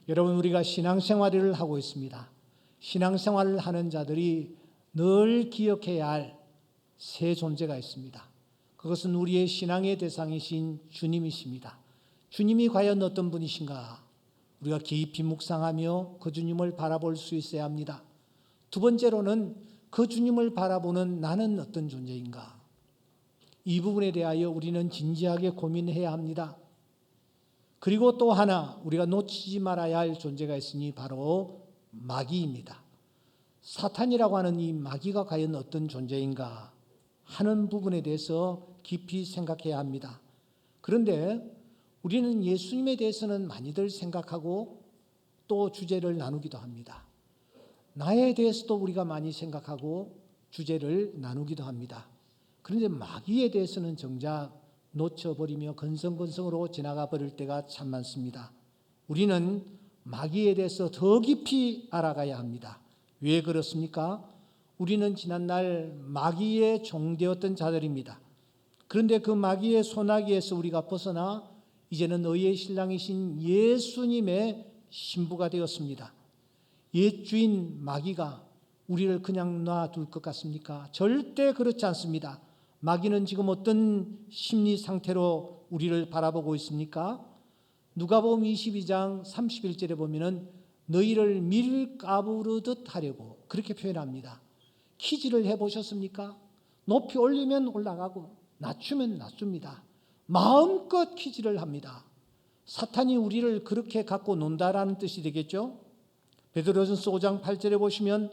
여러분, 우리가 신앙생활을 하고 있습니다. 신앙생활을 하는 자들이 늘 기억해야 할 세 존재가 있습니다. 그것은 우리의 신앙의 대상이신 주님이십니다. 주님이 과연 어떤 분이신가? 우리가 깊이 묵상하며 그 주님을 바라볼 수 있어야 합니다. 두 번째로는 그 주님을 바라보는 나는 어떤 존재인가? 이 부분에 대하여 우리는 진지하게 고민해야 합니다. 그리고 또 하나 우리가 놓치지 말아야 할 존재가 있으니 바로 마귀입니다. 사탄이라고 하는 이 마귀가 과연 어떤 존재인가 하는 부분에 대해서 깊이 생각해야 합니다. 그런데 우리는 예수님에 대해서는 많이들 생각하고 또 주제를 나누기도 합니다. 나에 대해서도 우리가 많이 생각하고 주제를 나누기도 합니다. 그런데 마귀에 대해서는 정작 놓쳐버리며 건성건성으로 지나가 버릴 때가 참 많습니다. 우리는 마귀에 대해서 더 깊이 알아가야 합니다. 왜 그렇습니까? 우리는 지난날 마귀의 종되었던 자들입니다. 그런데 그 마귀의 소나기에서 우리가 벗어나 이제는 의의 신랑이신 예수님의 신부가 되었습니다. 옛 주인 마귀가 우리를 그냥 놔둘 것 같습니까? 절대 그렇지 않습니다. 마귀는 지금 어떤 심리 상태로 우리를 바라보고 있습니까? 누가복음 22장 31절에 보면은 너희를 밀가부르듯 하려고 그렇게 표현합니다. 퀴즈를 해보셨습니까? 높이 올리면 올라가고 낮추면 낮춥니다. 마음껏 퀴즈를 합니다. 사탄이 우리를 그렇게 갖고 논다라는 뜻이 되겠죠? 베드로전서 5장 8절에 보시면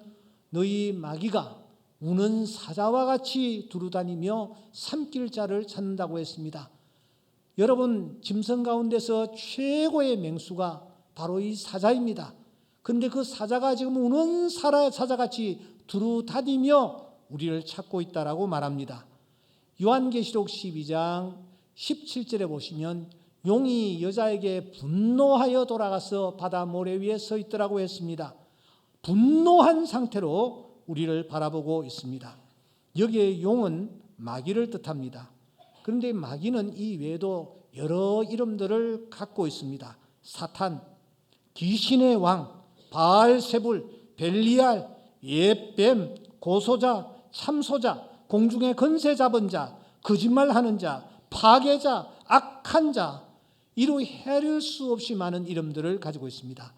너희 마귀가 우는 사자와 같이 두루다니며 삼킬 자를 찾는다고 했습니다. 여러분, 짐승 가운데서 최고의 맹수가 바로 이 사자입니다. 그런데 그 사자가 지금 우는 사자같이 두루다니며 우리를 찾고 있다라고 말합니다. 요한계시록 12장 17절에 보시면 용이 여자에게 분노하여 돌아가서 바다 모래 위에 서 있더라고 했습니다. 분노한 상태로 우리를 바라보고 있습니다. 여기에 용은 마귀를 뜻합니다. 그런데 마귀는 이 외에도 여러 이름들을 갖고 있습니다. 사탄, 귀신의 왕, 바알세불, 벨리알, 옛뱀, 고소자, 참소자, 공중의 건세 잡은 자, 거짓말하는 자, 파괴자, 악한 자, 이로 헤아릴 수 없이 많은 이름들을 가지고 있습니다.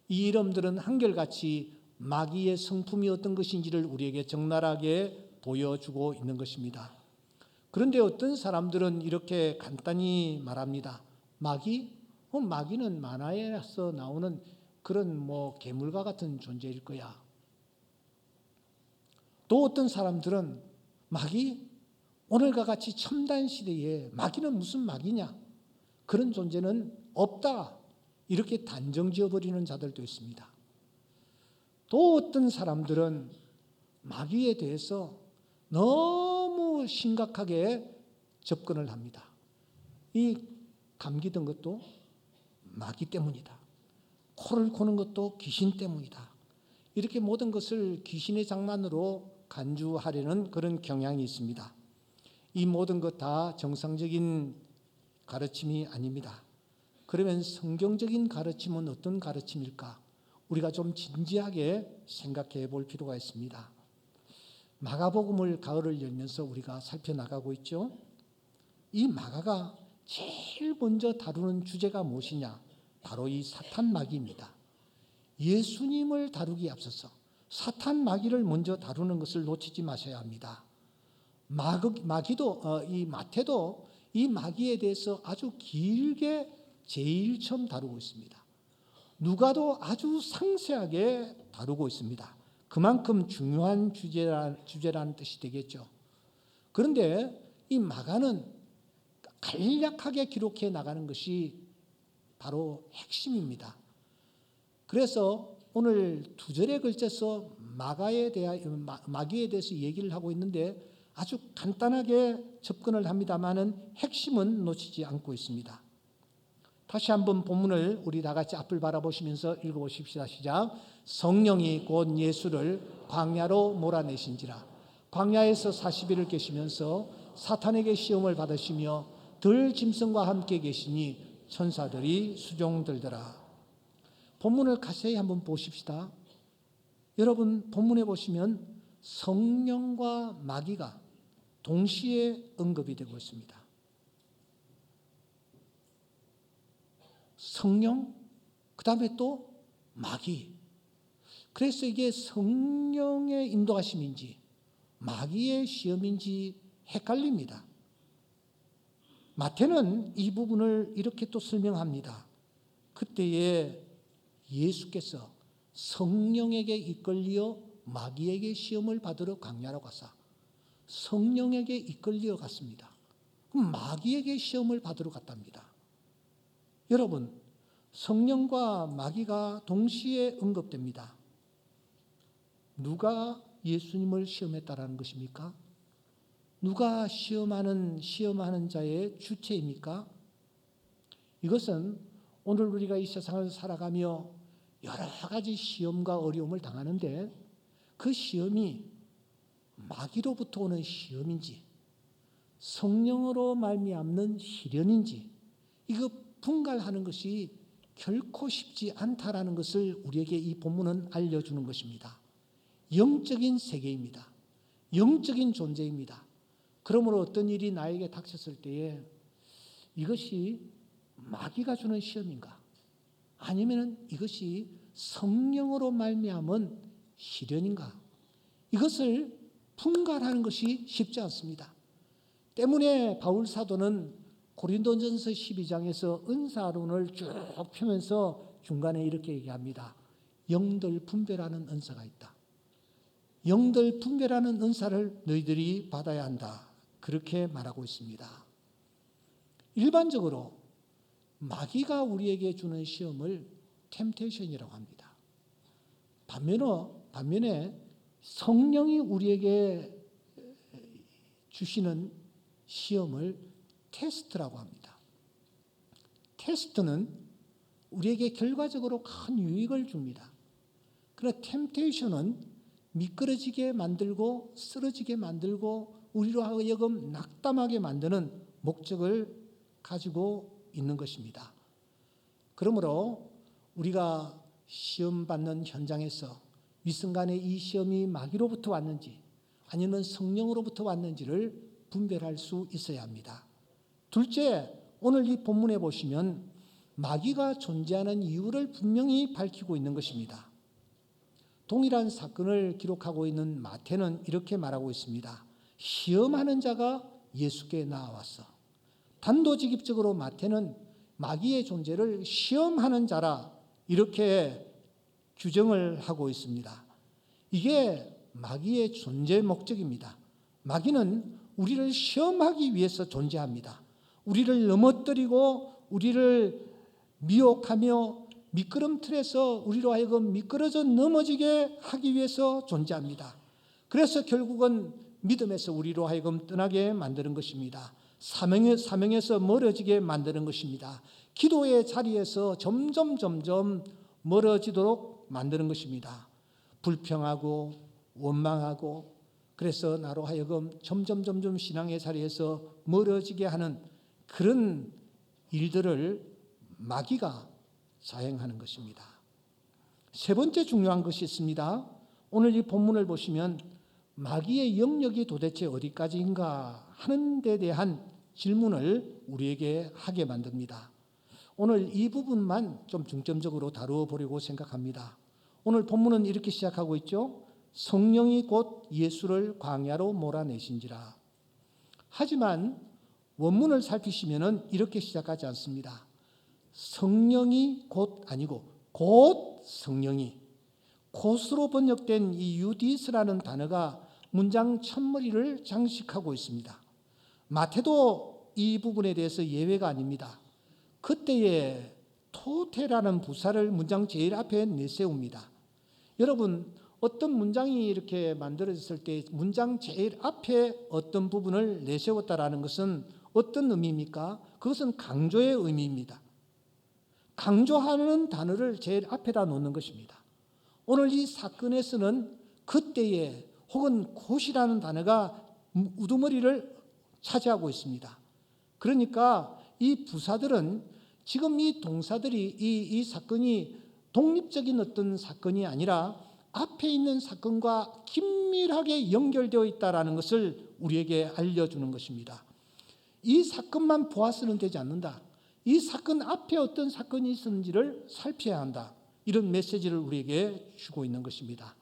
이 이름들은 한결같이 마귀의 성품이 어떤 것인지를 우리에게 적나라하게 보여주고 있는 것입니다. 그런데 어떤 사람들은 이렇게 간단히 말합니다. 마귀? 마귀는 만화에서 나오는 그런 괴물과 같은 존재일 거야. 또 어떤 사람들은 마귀? 오늘과 같이 첨단 시대에 마귀는 무슨 마귀냐? 그런 존재는 없다. 이렇게 단정 지어버리는 자들도 있습니다. 또 어떤 사람들은 마귀에 대해서 너무 심각하게 접근을 합니다. 이 감기 든 것도 마귀 때문이다. 코를 고는 것도 귀신 때문이다. 이렇게 모든 것을 귀신의 장난으로 간주하려는 그런 경향이 있습니다. 이 모든 것 다 정상적인 가르침이 아닙니다. 그러면 성경적인 가르침은 어떤 가르침일까? 우리가 좀 진지하게 생각해 볼 필요가 있습니다. 마가복음을 가을을 열면서 우리가 살펴나가고 있죠. 이 마가가 제일 먼저 다루는 주제가 무엇이냐? 바로 이 사탄 마귀입니다. 예수님을 다루기에 앞서서 사탄 마귀를 먼저 다루는 것을 놓치지 마셔야 합니다. 이 마태도 이 마귀에 대해서 아주 길게 제일 처음 다루고 있습니다. 누가도 아주 상세하게 다루고 있습니다. 그만큼 중요한 주제라는 뜻이 되겠죠. 그런데 이 마가는 간략하게 기록해 나가는 것이 바로 핵심입니다. 그래서 오늘 2절에 걸쳐서 마귀에 대해서 얘기를 하고 있는데 아주 간단하게 접근을 합니다마는 핵심은 놓치지 않고 있습니다. 다시 한번 본문을 우리 다 같이 앞을 바라보시면서 읽어보십시다. 시작. 성령이 곧 예수를 광야로 몰아내신지라. 광야에서 40일을 계시면서 사탄에게 시험을 받으시며 들 짐승과 함께 계시니 천사들이 수종들더라. 본문을 자세히 한번 보십시다. 여러분 본문에 보시면 성령과 마귀가 동시에 언급이 되고 있습니다. 성령, 그 다음에 또 마귀. 그래서 이게 성령의 인도하심인지 마귀의 시험인지 헷갈립니다. 마태는 이 부분을 이렇게 또 설명합니다. 그때에 예수께서 성령에게 이끌려 마귀에게 시험을 받으러 광야로 가사 성령에게 이끌려 갔습니다. 그럼 마귀에게 시험을 받으러 갔답니다. 여러분, 성령과 마귀가 동시에 언급됩니다. 누가 예수님을 시험했다라는 것입니까? 누가 시험하는 자의 주체입니까? 이것은 오늘 우리가 이 세상을 살아가며 여러 가지 시험과 어려움을 당하는데 그 시험이 마귀로부터 오는 시험인지 성령으로 말미암는 시련인지 이거 분갈하는 것이 결코 쉽지 않다라는 것을 우리에게 이 본문은 알려주는 것입니다. 영적인 세계입니다. 영적인 존재입니다. 그러므로 어떤 일이 나에게 닥쳤을 때에 이것이 마귀가 주는 시험인가? 아니면 이것이 성령으로 말미암은 시련인가? 이것을 분간하는 것이 쉽지 않습니다. 때문에 바울 사도는 고린도전서 12장에서 은사론을 쭉 펴면서 중간에 이렇게 얘기합니다. 영들 분별하는 은사가 있다. 영들 분별하는 은사를 너희들이 받아야 한다. 그렇게 말하고 있습니다. 일반적으로 마귀가 우리에게 주는 시험을 템테이션이라고 합니다. 반면에 성령이 우리에게 주시는 시험을 테스트라고 합니다. 테스트는 우리에게 결과적으로 큰 유익을 줍니다. 그러나 템테이션은 미끄러지게 만들고 쓰러지게 만들고 우리로 하여금 낙담하게 만드는 목적을 가지고 있는 것입니다. 그러므로 우리가 시험 받는 현장에서 위선간에 이 시험이 마귀로부터 왔는지 아니면 성령으로부터 왔는지를 분별할 수 있어야 합니다. 둘째, 오늘 이 본문에 보시면 마귀가 존재하는 이유를 분명히 밝히고 있는 것입니다. 동일한 사건을 기록하고 있는 마태는 이렇게 말하고 있습니다. 시험하는 자가 예수께 나와서 단도직입적으로 마태는 마귀의 존재를 시험하는 자라 이렇게 규정을 하고 있습니다. 이게 마귀의 존재 목적입니다. 마귀는 우리를 시험하기 위해서 존재합니다. 우리를 넘어뜨리고 우리를 미혹하며 미끄럼틀에서 우리로 하여금 미끄러져 넘어지게 하기 위해서 존재합니다. 그래서 결국은 믿음에서 우리로 하여금 떠나게 만드는 것입니다. 사명에서 멀어지게 만드는 것입니다. 기도의 자리에서 점점 멀어지도록 만드는 것입니다. 불평하고 원망하고 그래서 나로 하여금 점점 신앙의 자리에서 멀어지게 하는 그런 일들을 마귀가 자행하는 것입니다. 세 번째 중요한 것이 있습니다. 오늘 이 본문을 보시면 마귀의 영역이 도대체 어디까지인가 하는 데 대한 질문을 우리에게 하게 만듭니다. 오늘 이 부분만 좀 중점적으로 다루어 보려고 생각합니다. 오늘 본문은 이렇게 시작하고 있죠. 성령이 곧 예수를 광야로 몰아내신지라. 하지만 원문을 살피시면 이렇게 시작하지 않습니다. 성령이 곧 아니고 곧 성령이, 곧으로 번역된 이 유디스라는 단어가 문장 첫머리를 장식하고 있습니다. 마태도 이 부분에 대해서 예외가 아닙니다. 그때에 토테라는 부사를 문장 제일 앞에 내세웁니다. 여러분, 어떤 문장이 이렇게 만들어졌을 때 문장 제일 앞에 어떤 부분을 내세웠다라는 것은 어떤 의미입니까? 그것은 강조의 의미입니다. 강조하는 단어를 제일 앞에다 놓는 것입니다. 오늘 이 사건에서는 그때에 혹은 곧이라는 단어가 우두머리를 차지하고 있습니다. 그러니까 이 부사들은 지금 이 동사들이 이 사건이 독립적인 어떤 사건이 아니라 앞에 있는 사건과 긴밀하게 연결되어 있다는 것을 우리에게 알려주는 것입니다. 이 사건만 보아서는 되지 않는다. 이 사건 앞에 어떤 사건이 있었는지를 살펴야 한다. 이런 메시지를 우리에게 주고 있는 것입니다.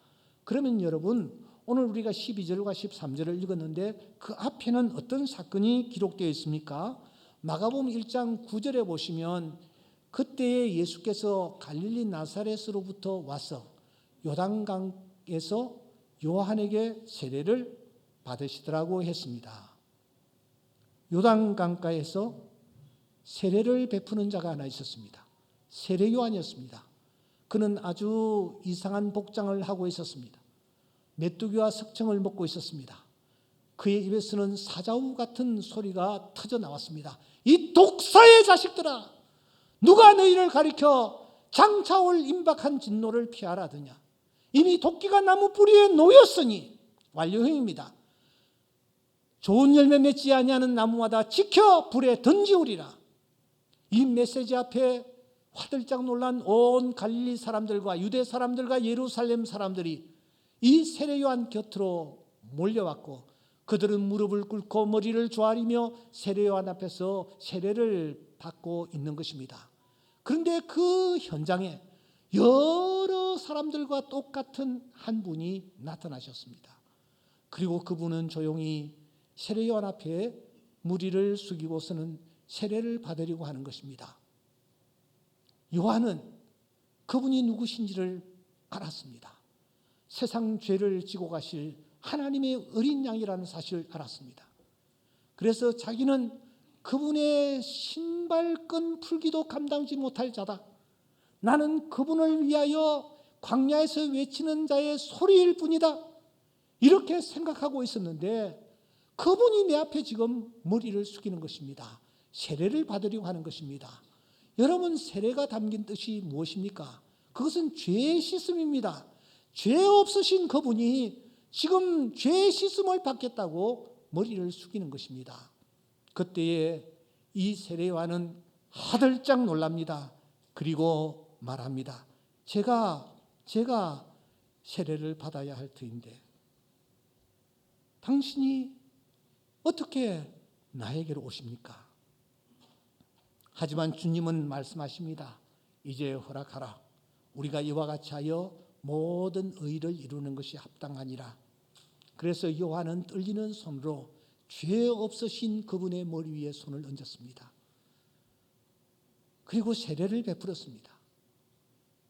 그러면 여러분, 오늘 우리가 12절과 13절을 읽었는데 그 앞에는 어떤 사건이 기록되어 있습니까? 마가복음 1장 9절에 보시면 그때에 예수께서 갈릴리 나사렛으로부터 와서 요단강에서 요한에게 세례를 받으시더라고 했습니다. 요단강가에서 세례를 베푸는 자가 하나 있었습니다. 세례 요한이었습니다. 그는 아주 이상한 복장을 하고 있었습니다. 메뚜기와 석청을 먹고 있었습니다. 그의 입에서는 사자우 같은 소리가 터져 나왔습니다. 이 독사의 자식들아, 누가 너희를 가리켜 장차올 임박한 진노를 피하라 하더냐. 이미 도끼가 나무 뿌리에 놓였으니, 완료형입니다. 좋은 열매 맺지 아니하는 나무마다 지켜 불에 던지우리라. 이 메시지 앞에 화들짝 놀란 온 갈릴리 사람들과 유대 사람들과 예루살렘 사람들이 이 세례 요한 곁으로 몰려왔고 그들은 무릎을 꿇고 머리를 조아리며 세례 요한 앞에서 세례를 받고 있는 것입니다. 그런데 그 현장에 여러 사람들과 똑같은 한 분이 나타나셨습니다. 그리고 그분은 조용히 세례 요한 앞에 무리를 숙이고서는 세례를 받으려고 하는 것입니다. 요한은 그분이 누구신지를 알았습니다. 세상 죄를 지고 가실 하나님의 어린 양이라는 사실을 알았습니다. 그래서 자기는 그분의 신발끈 풀기도 감당지 못할 자다. 나는 그분을 위하여 광야에서 외치는 자의 소리일 뿐이다. 이렇게 생각하고 있었는데 그분이 내 앞에 지금 머리를 숙이는 것입니다. 세례를 받으려고 하는 것입니다. 여러분, 세례가 담긴 뜻이 무엇입니까? 그것은 죄의 씻음입니다. 죄 없으신 그분이 지금 죄의 씻음을 받겠다고 머리를 숙이는 것입니다. 그때에 이 세례 요한은 화들짝 놀랍니다. 그리고 말합니다. 제가 세례를 받아야 할 터인데 당신이 어떻게 나에게로 오십니까? 하지만 주님은 말씀하십니다. 이제 허락하라. 우리가 이와 같이 하여 모든 의를 이루는 것이 합당하니라. 그래서 요한은 떨리는 손으로 죄 없으신 그분의 머리 위에 손을 얹었습니다. 그리고 세례를 베풀었습니다.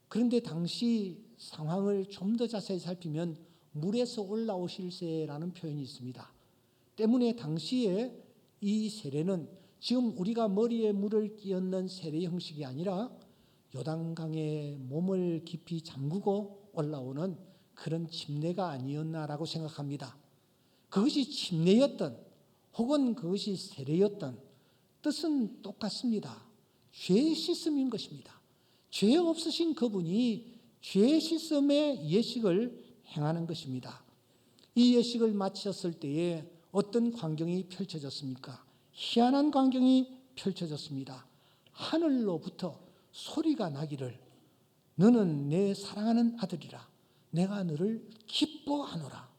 그런데 당시 상황을 좀 더 자세히 살피면 물에서 올라오실세라는 표현이 있습니다. 때문에 당시에 이 세례는 지금 우리가 머리에 물을 끼얹는 세례 형식이 아니라 요단강에 몸을 깊이 잠그고 올라오는 그런 침례가 아니었나라고 생각합니다. 그것이 침례였던 혹은 그것이 세례였던 뜻은 똑같습니다. 죄 씻음인 것입니다. 죄 없으신 그분이 죄 씻음의 예식을 행하는 것입니다. 이 예식을 마쳤을 때에 어떤 광경이 펼쳐졌습니까? 희한한 광경이 펼쳐졌습니다. 하늘로부터 소리가 나기를 너는 내 사랑하는 아들이라 내가 너를 기뻐하노라.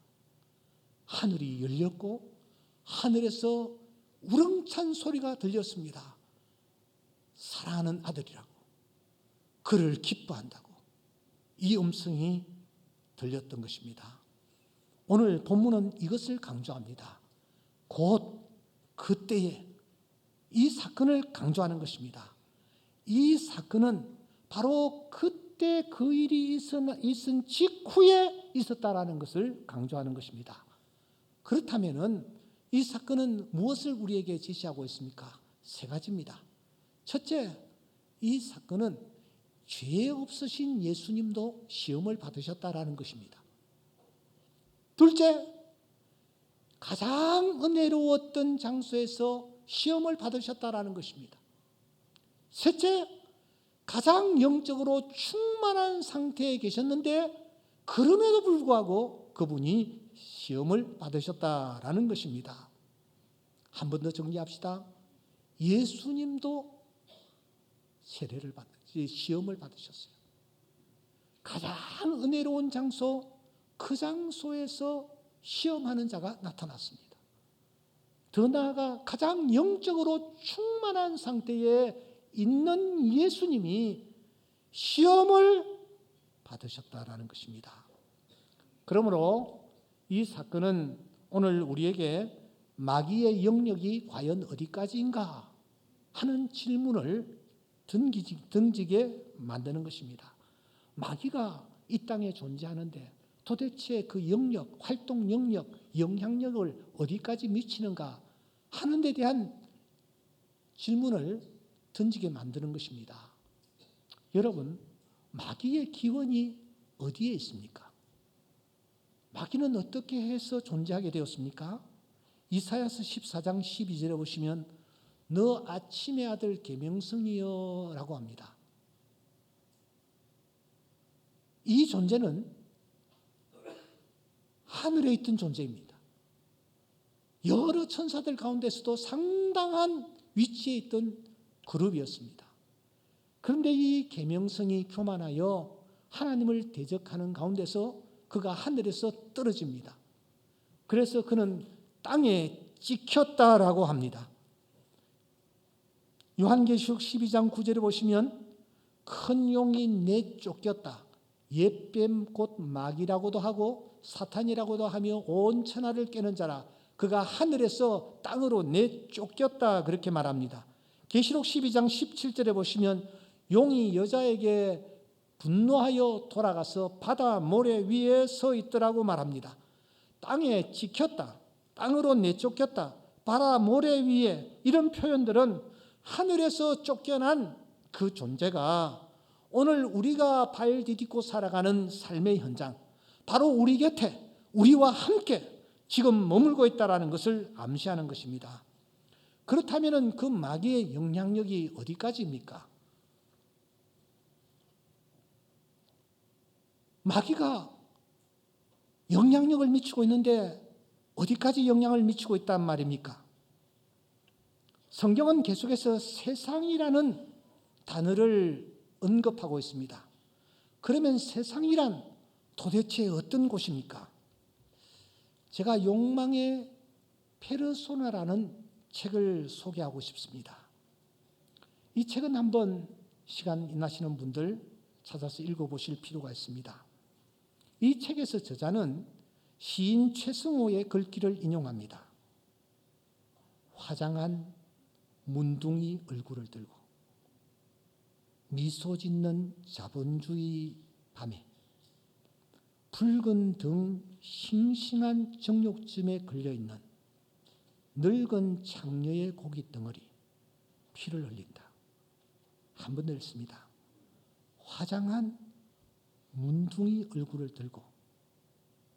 하늘이 열렸고 하늘에서 우렁찬 소리가 들렸습니다. 사랑하는 아들이라고, 그를 기뻐한다고 이 음성이 들렸던 것입니다. 오늘 본문은 이것을 강조합니다. 곧 그때에 이 사건을 강조하는 것입니다. 이 사건은 바로 그때 그 일이 있은 직후에 있었다라는 것을 강조하는 것입니다. 그렇다면 이 사건은 무엇을 우리에게 제시하고 있습니까? 세 가지입니다. 첫째, 이 사건은 죄 없으신 예수님도 시험을 받으셨다라는 것입니다. 둘째, 가장 은혜로웠던 장소에서 시험을 받으셨다라는 것입니다. 셋째, 가장 영적으로 충만한 상태에 계셨는데 그럼에도 불구하고 그분이 시험을 받으셨다라는 것입니다. 한 번 더 정리합시다. 예수님도 시험을 받으셨어요. 가장 은혜로운 장소, 그 장소에서 시험하는 자가 나타났습니다. 더 나아가 가장 영적으로 충만한 상태에 있는 예수님이 시험을 받으셨다라는 것입니다. 그러므로 이 사건은 오늘 우리에게 마귀의 영역이 과연 어디까지인가 하는 질문을 던지게 만드는 것입니다. 마귀가 이 땅에 존재하는데 도대체 그 영역, 활동 영역, 영향력을 어디까지 미치는가 하는 데 대한 질문을 던지게 만드는 것입니다. 여러분, 마귀의 기원이 어디에 있습니까? 마귀는 어떻게 해서 존재하게 되었습니까? 이사야서 14장 12절에 보시면 너 아침의 아들 계명성이여 라고 합니다. 이 존재는 하늘에 있던 존재입니다. 여러 천사들 가운데서도 상당한 위치에 있던 그룹이었습니다. 그런데 이 계명성이 교만하여 하나님을 대적하는 가운데서 그가 하늘에서 떨어집니다. 그래서 그는 땅에 찍혔다라고 합니다. 요한계시록 12장 9절에 보시면 큰 용이 내쫓겼다. 옛뱀 곧 마귀라고도 하고 사탄이라고도 하며 온 천하를 깨는 자라. 그가 하늘에서 땅으로 내쫓겼다 그렇게 말합니다. 계시록 12장 17절에 보시면 용이 여자에게 분노하여 돌아가서 바다 모래 위에 서 있더라고 말합니다. 땅에 찍혔다. 땅으로 내쫓겼다. 바다 모래 위에 이런 표현들은 하늘에서 쫓겨난 그 존재가 오늘 우리가 발 디딛고 살아가는 삶의 현장, 바로 우리 곁에 우리와 함께 지금 머물고 있다는 것을 암시하는 것입니다. 그렇다면 그 마귀의 영향력이 어디까지입니까? 마귀가 영향력을 미치고 있는데 어디까지 영향을 미치고 있단 말입니까? 성경은 계속해서 세상이라는 단어를 언급하고 있습니다. 그러면 세상이란 도대체 어떤 곳입니까? 제가 욕망의 페르소나라는 책을 소개하고 싶습니다. 이 책은 한번 시간 나시는 분들 찾아서 읽어보실 필요가 있습니다. 이 책에서 저자는 시인 최승호의 글귀를 인용합니다. 화장한 문둥이 얼굴을 들고 미소 짓는 자본주의 밤에 붉은 등 싱싱한 정욕쯤에 걸려있는 늙은 창녀의 고깃 덩어리 피를 흘린다. 한 번 더 읽습니다. 화장한 문둥이 얼굴을 들고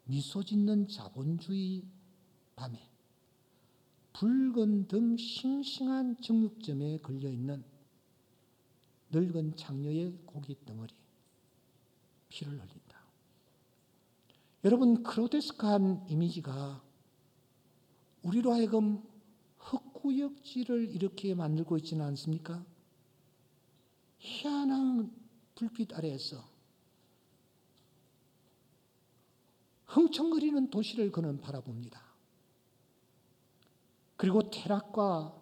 미소 짓는 자본주의 밤에 붉은 등 싱싱한 정육점에 걸려있는 늙은 창녀의 고깃 덩어리 피를 흘린다. 여러분, 그로테스크한 이미지가 우리로 하여금 헛구역질을 이렇게 만들고 있지는 않습니까? 희한한 불빛 아래에서 흥청거리는 도시를 그는 바라봅니다. 그리고 태락과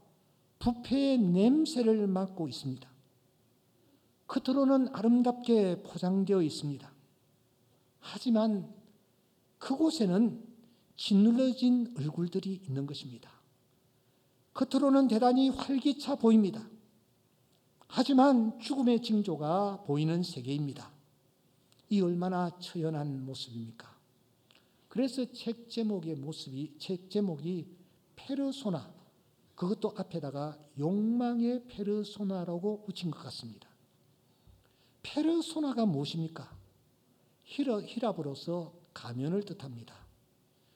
부패의 냄새를 맡고 있습니다. 겉으로는 아름답게 포장되어 있습니다. 하지만 그곳에는 짓눌러진 얼굴들이 있는 것입니다. 겉으로는 대단히 활기차 보입니다. 하지만 죽음의 징조가 보이는 세계입니다. 이 얼마나 처연한 모습입니까? 그래서 책 제목이 페르소나, 그것도 앞에다가 욕망의 페르소나라고 붙인 것 같습니다. 페르소나가 무엇입니까? 히라브로서 가면을 뜻합니다.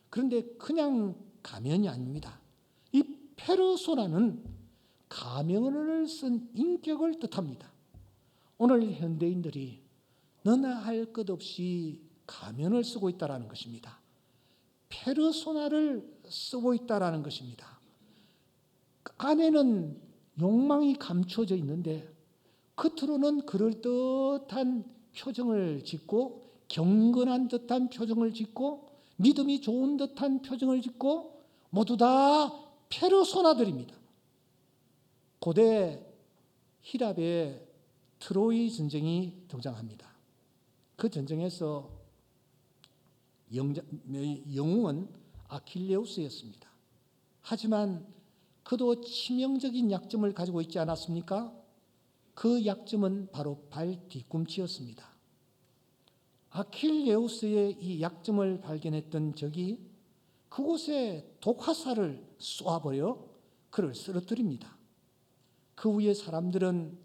그런데 그냥 가면이 아닙니다. 이 페르소나는 가면을 쓴 인격을 뜻합니다. 오늘 현대인들이 너나 할 것 없이 가면을 쓰고 있다는 것입니다. 페르소나를 쓰고 있다는 것입니다. 안에는 욕망이 감춰져 있는데 겉으로는 그럴듯한 표정을 짓고 경건한 듯한 표정을 짓고 믿음이 좋은 듯한 표정을 짓고 모두 다 페르소나들입니다. 고대 히랍의 트로이 전쟁이 등장합니다. 그 전쟁에서 영웅은 아킬레우스였습니다. 하지만 그도 치명적인 약점을 가지고 있지 않았습니까? 그 약점은 바로 발 뒤꿈치였습니다. 아킬레우스의 이 약점을 발견했던 적이 그곳에 독화살을 쏘아버려 그를 쓰러뜨립니다. 그 후에 사람들은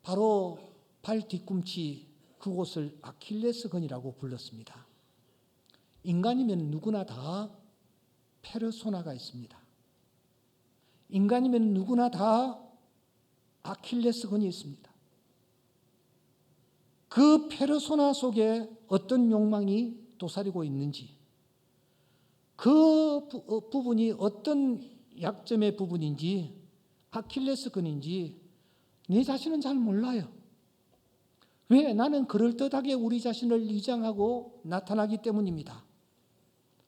바로 발 뒤꿈치 그곳을 아킬레스건이라고 불렀습니다. 인간이면 누구나 다 페르소나가 있습니다. 인간이면 누구나 다 아킬레스건이 있습니다. 그 페르소나 속에 어떤 욕망이 도사리고 있는지, 그 부분이 어떤 약점의 부분인지, 아킬레스건인지 내 자신은 잘 몰라요. 왜? 나는 그럴듯하게 우리 자신을 위장하고 나타나기 때문입니다.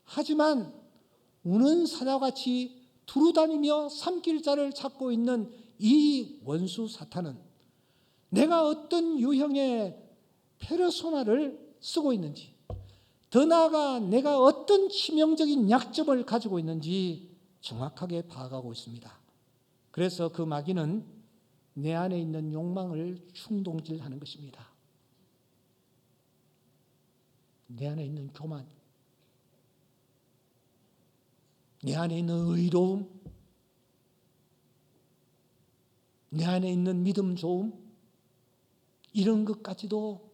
하지만 우는 사자같이 두루다니며 삼킬자를 찾고 있는 이 원수 사탄은 내가 어떤 유형의 페르소나를 쓰고 있는지, 더 나아가 내가 어떤 치명적인 약점을 가지고 있는지 정확하게 파악하고 있습니다. 그래서 그 마귀는 내 안에 있는 욕망을 충동질하는 것입니다. 내 안에 있는 교만, 내 안에 있는 의로움, 내 안에 있는 믿음 좋음, 이런 것까지도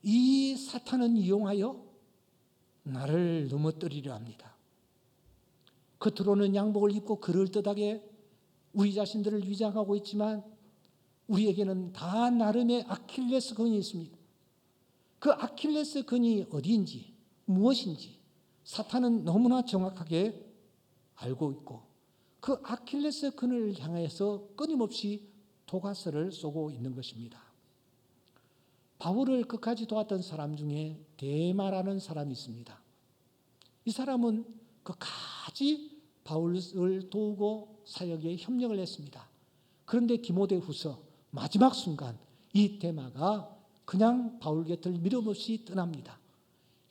이 사탄은 이용하여 나를 넘어뜨리려 합니다. 겉으로는 양복을 입고 그럴듯하게 우리 자신들을 위장하고 있지만 우리에게는 다 나름의 아킬레스건이 있습니다. 그 아킬레스건이 어디인지, 무엇인지 사탄은 너무나 정확하게 알고 있고 그 아킬레스건을 향해서 끊임없이 독화살을 쏘고 있는 것입니다. 바울을 끝까지 도왔던 사람 중에 데마라는 사람이 있습니다. 이 사람은 끝까지 바울을 도우고 사역에 협력을 했습니다. 그런데 디모데후서 마지막 순간 이 데마가 그냥 바울 곁을 밀어없이 떠납니다.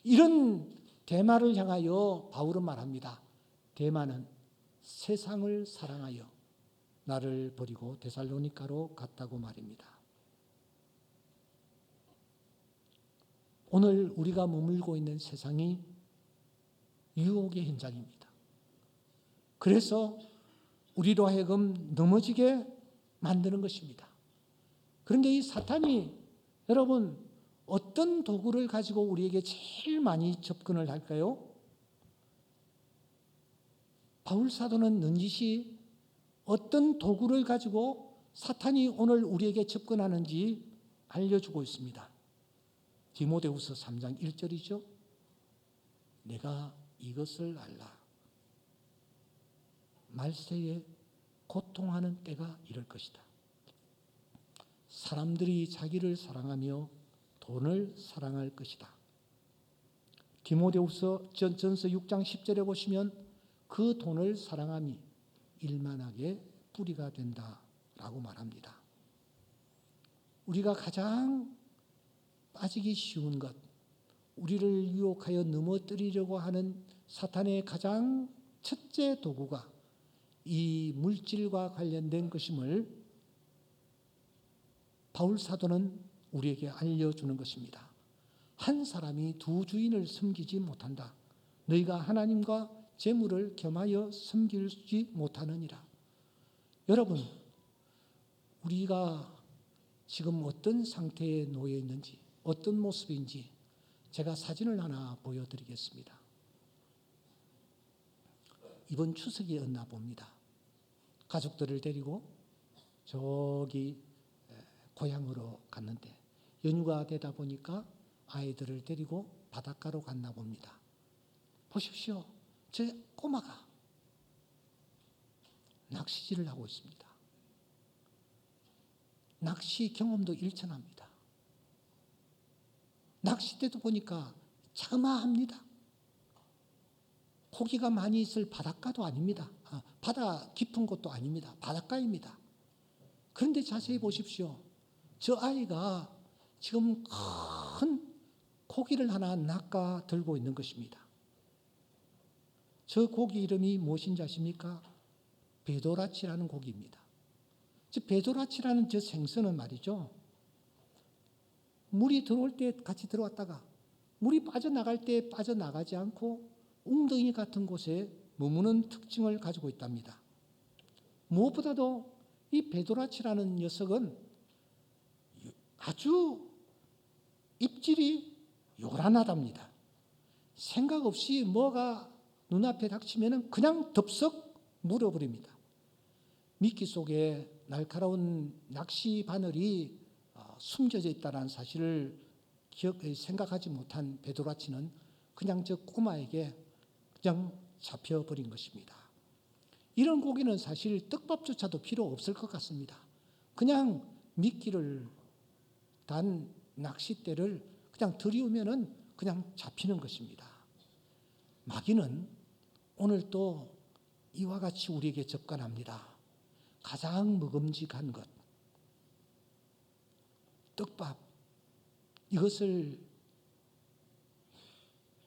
이런 데마를 향하여 바울은 말합니다. 데마는 세상을 사랑하여 나를 버리고 데살로니가로 갔다고 말입니다. 오늘 우리가 머물고 있는 세상이 유혹의 현장입니다. 그래서 우리로 하여금 넘어지게 만드는 것입니다. 그런데 이 사탄이 여러분 어떤 도구를 가지고 우리에게 제일 많이 접근을 할까요? 바울 사도는 넌지시 어떤 도구를 가지고 사탄이 오늘 우리에게 접근하는지 알려주고 있습니다. 디모데후서 3장 1절이죠. 내가 이것을 알라. 말세에 고통하는 때가 이럴 것이다. 사람들이 자기를 사랑하며 돈을 사랑할 것이다. 디모데후서 전서 6장 10절에 보시면 그 돈을 사랑함이 일만하게 뿌리가 된다라고 말합니다. 우리가 가장 빠지기 쉬운 것, 우리를 유혹하여 넘어뜨리려고 하는 사탄의 가장 첫째 도구가 이 물질과 관련된 것임을 바울 사도는 우리에게 알려주는 것입니다. 한 사람이 두 주인을 섬기지 못한다. 너희가 하나님과 재물을 겸하여 섬기지 못하느니라. 여러분, 우리가 지금 어떤 상태에 놓여 있는지, 어떤 모습인지 제가 사진을 하나 보여드리겠습니다. 이번 추석이었나 봅니다. 가족들을 데리고 저기 고향으로 갔는데 연휴가 되다 보니까 아이들을 데리고 바닷가로 갔나 봅니다. 보십시오. 제 꼬마가 낚시질을 하고 있습니다. 낚시 경험도 일천합니다. 낚싯대도 보니까 자그마합니다. 고기가 많이 있을 바닷가도 아닙니다. 바다 깊은 곳도 아닙니다. 바닷가입니다. 그런데 자세히 보십시오. 저 아이가 지금 큰 고기를 하나 낚아 들고 있는 것입니다. 저 고기 이름이 무엇인지 아십니까? 베도라치라는 고기입니다. 저 베도라치라는 저 생선은 말이죠. 물이 들어올 때 같이 들어왔다가 물이 빠져나갈 때 빠져나가지 않고 웅덩이 같은 곳에 머무는 특징을 가지고 있답니다. 무엇보다도 이 베도라치라는 녀석은 아주 입질이 요란하답니다. 생각 없이 뭐가 눈앞에 닥치면 그냥 덥석 물어버립니다. 미끼 속에 날카로운 낚시 바늘이 숨겨져 있다는 사실을 생각하지 못한 베도라치는 그냥 저 꼬마에게 그냥 잡혀버린 것입니다. 이런 고기는 사실 떡밥조차도 필요 없을 것 같습니다. 그냥 미끼를 단 낚싯대를 그냥 들이우면은 그냥 잡히는 것입니다. 마귀는 오늘 또 이와 같이 우리에게 접근합니다. 가장 먹음직한 것, 떡밥, 이것을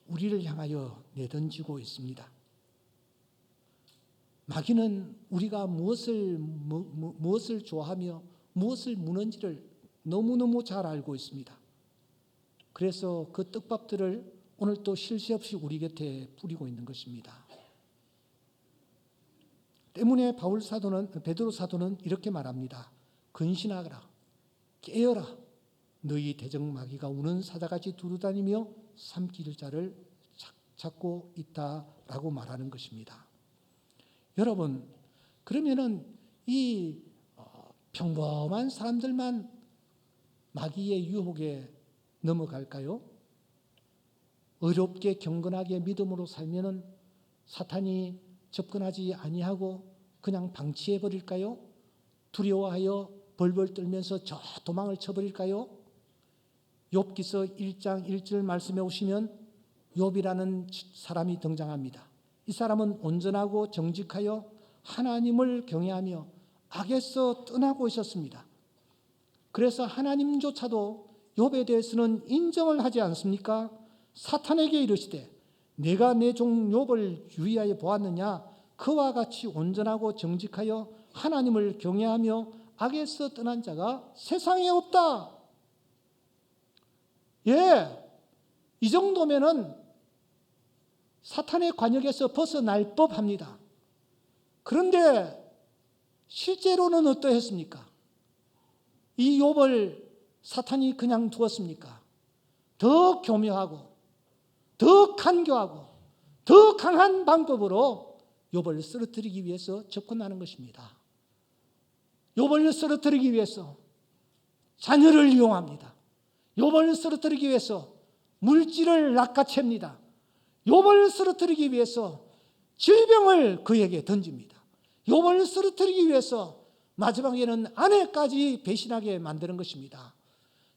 우리를 향하여 내던지고 있습니다. 마귀는 우리가 무엇을 좋아하며 무엇을 무는지를 너무너무 잘 알고 있습니다. 그래서 그 떡밥들을 오늘 또 쉴 새 없이 우리 곁에 뿌리고 있는 것입니다. 때문에 베드로 사도는 이렇게 말합니다. 근신하라, 깨어라. 너희 대적 마귀가 우는 사자같이 두루다니며 삼킬 자를 찾고 있다라고 말하는 것입니다. 여러분, 그러면은 이 평범한 사람들만 마귀의 유혹에 넘어갈까요? 어렵게 경건하게 믿음으로 살면은 사탄이 접근하지 아니하고 그냥 방치해 버릴까요? 두려워하여 벌벌 떨면서 저 도망을 쳐버릴까요? 욥기서 1장 1절 말씀에 오시면 욥이라는 사람이 등장합니다. 이 사람은 온전하고 정직하여 하나님을 경외하며 악에서 떠나고 있었습니다. 그래서 하나님조차도 욥에 대해서는 인정을 하지 않습니까? 사탄에게 이르시되 내가 내 종 욥을 유의하여 보았느냐? 그와 같이 온전하고 정직하여 하나님을 경외하며 악에서 떠난 자가 세상에 없다. 이 정도면은 사탄의 관역에서 벗어날 법합니다. 그런데 실제로는 어떠했습니까? 이 욥을 사탄이 그냥 두었습니까? 더 교묘하고 더 간교하고 더 강한 방법으로 욥을 쓰러뜨리기 위해서 접근하는 것입니다. 욥을 쓰러뜨리기 위해서 자녀를 이용합니다. 욥을 쓰러뜨리기 위해서 물질을 낚아챕니다. 욥을 쓰러뜨리기 위해서 질병을 그에게 던집니다. 욥을 쓰러뜨리기 위해서 마지막에는 아내까지 배신하게 만드는 것입니다.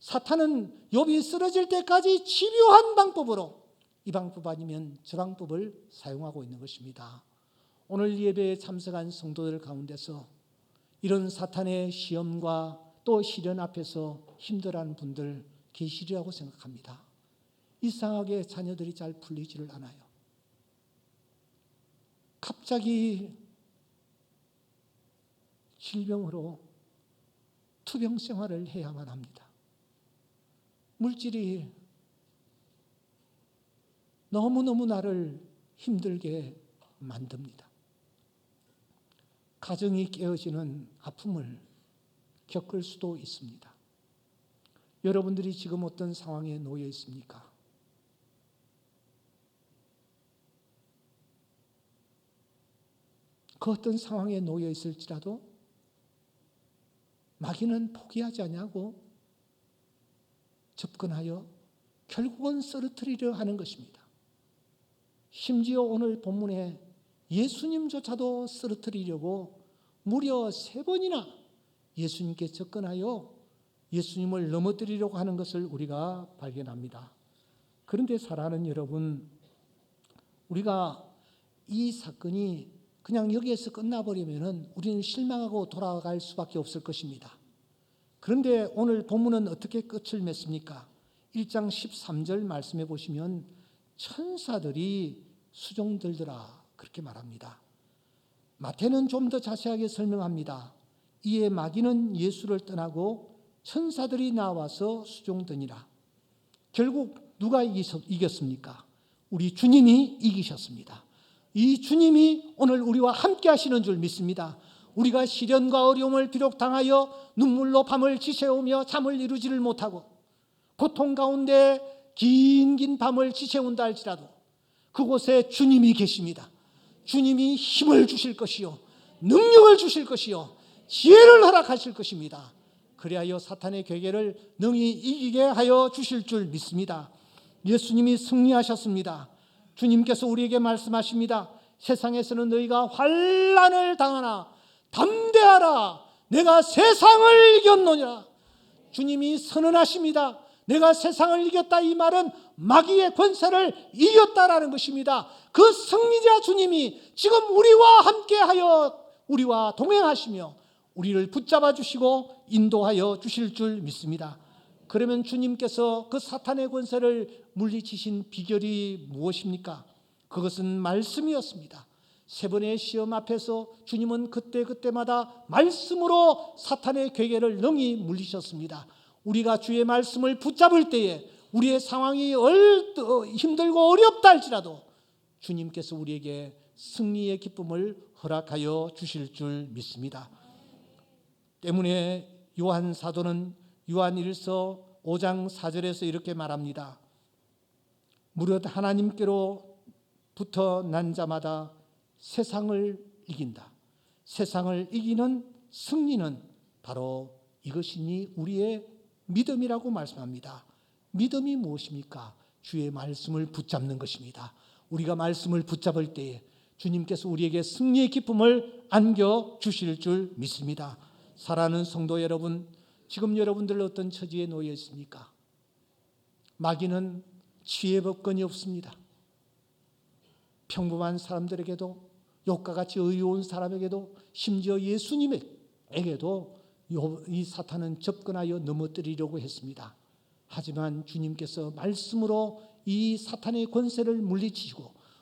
사탄은 욥이 쓰러질 때까지 집요한 방법으로 이 방법 아니면 저 방법을 사용하고 있는 것입니다. 오늘 예배에 참석한 성도들 가운데서 이런 사탄의 시험과 또 시련 앞에서 힘들어하는 분들 계시리라고 생각합니다. 이상하게 자녀들이 잘 풀리지를 않아요. 갑자기 질병으로 투병 생활을 해야만 합니다. 물질이 너무너무 나를 힘들게 만듭니다. 가정이 깨어지는 아픔을 겪을 수도 있습니다. 여러분들이 지금 어떤 상황에 놓여 있습니까? 그 어떤 상황에 놓여 있을지라도 마귀는 포기하지 않냐고 접근하여 결국은 쓰러뜨리려 하는 것입니다. 심지어 오늘 본문에 예수님조차도 쓰러뜨리려고 무려 3번이나 예수님께 접근하여 예수님을 넘어뜨리려고 하는 것을 우리가 발견합니다. 그런데 사랑하는 여러분, 우리가 이 사건이 그냥 여기에서 끝나버리면 우리는 실망하고 돌아갈 수밖에 없을 것입니다. 그런데 오늘 본문은 어떻게 끝을 맺습니까? 1장 13절 말씀해 보시면 천사들이 수종들더라 그렇게 말합니다. 마태는 좀 더 자세하게 설명합니다. 이에 마귀는 예수를 떠나고 천사들이 나와서 수종드니라. 결국 누가 이겼습니까? 우리 주님이 이기셨습니다. 이 주님이 오늘 우리와 함께 하시는 줄 믿습니다. 우리가 시련과 어려움을 비록 당하여 눈물로 밤을 지새우며 잠을 이루지를 못하고 고통 가운데 긴 밤을 지새운다 할지라도 그곳에 주님이 계십니다. 주님이 힘을 주실 것이요 능력을 주실 것이요 지혜를 허락하실 것입니다. 그리하여 사탄의 괴계를 능히 이기게 하여 주실 줄 믿습니다. 예수님이 승리하셨습니다. 주님께서 우리에게 말씀하십니다. 세상에서는 너희가 환난을 당하나 담대하라 내가 세상을 이겼노니라. 주님이 선언하십니다. 내가 세상을 이겼다. 이 말은 마귀의 권세를 이겼다라는 것입니다. 그 승리자 주님이 지금 우리와 함께하여 우리와 동행하시며 우리를 붙잡아 주시고 인도하여 주실 줄 믿습니다. 그러면 주님께서 그 사탄의 권세를 물리치신 비결이 무엇입니까? 그것은 말씀이었습니다. 세 번의 시험 앞에서 주님은 그때마다 말씀으로 사탄의 괴계를 능히 물리셨습니다. 우리가 주의 말씀을 붙잡을 때에 우리의 상황이 힘들고 어렵다 할지라도 주님께서 우리에게 승리의 기쁨을 허락하여 주실 줄 믿습니다. 때문에 요한 사도는 요한일서 5장 4절에서 이렇게 말합니다. 무릇 하나님께로부터 난 자마다 세상을 이긴다. 세상을 이기는 승리는 바로 이것이니 우리의 믿음이라고 말씀합니다. 믿음이 무엇입니까? 주의 말씀을 붙잡는 것입니다. 우리가 말씀을 붙잡을 때에 주님께서 우리에게 승리의 기쁨을 안겨주실 줄 믿습니다. 사랑하는 성도 여러분, 지금 여러분들 어떤 처지에 놓여 있습니까? 마귀는 치외법권이 없습니다. 평범한 사람들에게도 욕과 같이 의로운 사람에게도 심지어 예수님에게도 이 사탄은 접근하여 넘어뜨리려고 했습니다. 하지만 주님께서 말씀으로 이 사탄의 권세를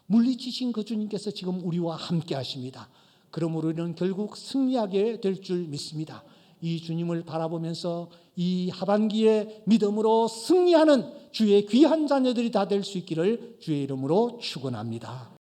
물리치신 그 주님께서 지금 우리와 함께 하십니다. 그러므로 우리는 결국 승리하게 될 줄 믿습니다. 이 주님을 바라보면서 이 하반기에 믿음으로 승리하는 주의 귀한 자녀들이 다 될 수 있기를 주의 이름으로 축원합니다.